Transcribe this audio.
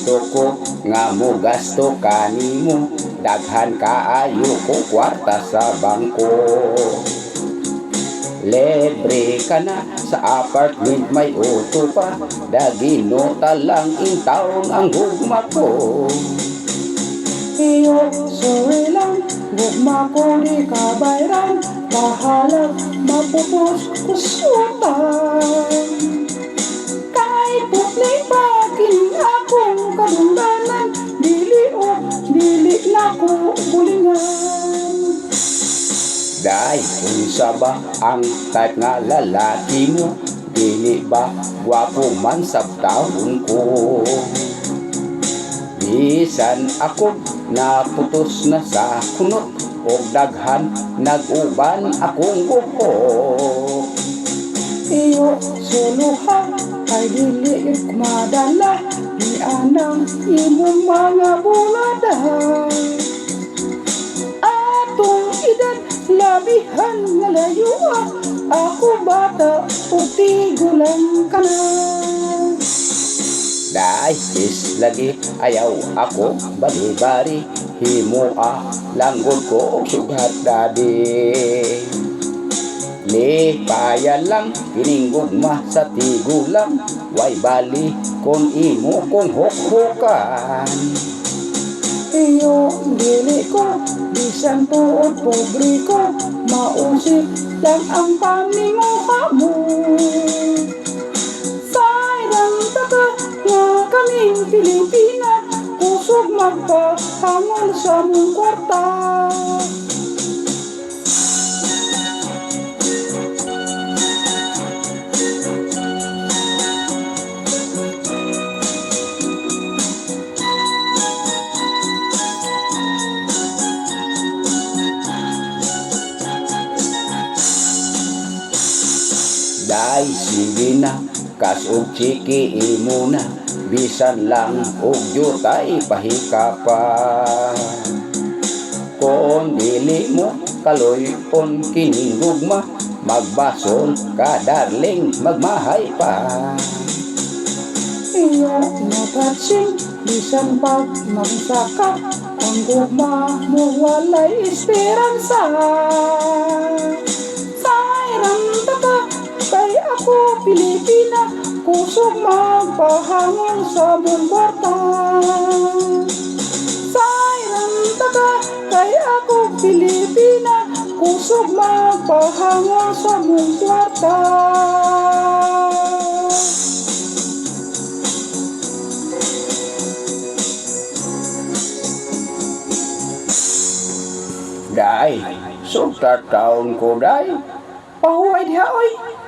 gusto ko nga mo gasto kanimo, daghan kaayo ko kwarta sa bangko. Libre ka na sa apartment, may auto pa, daginota lang in town ang gugma ko. Iyo, sorry lang, gugma ko di ka bayran, bahalag maputos kusutan. Kahit putling bakin akong kadungganan, dili na ko gulingan. Day, unsa ba ang type nga lalaki mo? Dili ba gwapo man sa taon ko? Bisan ako naputos na sa kunot, o daghan nag-uban akong buko. Iyo, suluha, ay dili kumadala, di anang imong mga bulada. Atong edad, labihan nga layua, ako bata, ug tigulang ka na. Day, is lagi ayaw ako bari-bari, himo langgod ko og sugat dadi. Lipaya lang kining gugma sa tigulang, way bali kon imo kong hukhukan. Iyo, dili ko, bisan tuod pobre ko, mausip lang ang paninguha mo. Sayrang taka nga kaming Pilipina, kusog magpahangon sa mong kwarta. Day, sige na, kas og chiki imo na, bisan lang og jutay pahika pa. Kung dili mo kaloyon kining gugma, magbasol ka darling, magmahay pa. Iyo, napatsing, bisan pag magsaka, ang gugma mo walay esperansa. Sayrang taka, kay ako Pilipina, kusog magpahangon sa mong kwarta. Sayrang taka, kay ako Pilipina, kusog magpahangon sa mong kwarta. Day, sugta taon ko day. Pahuway diha oy.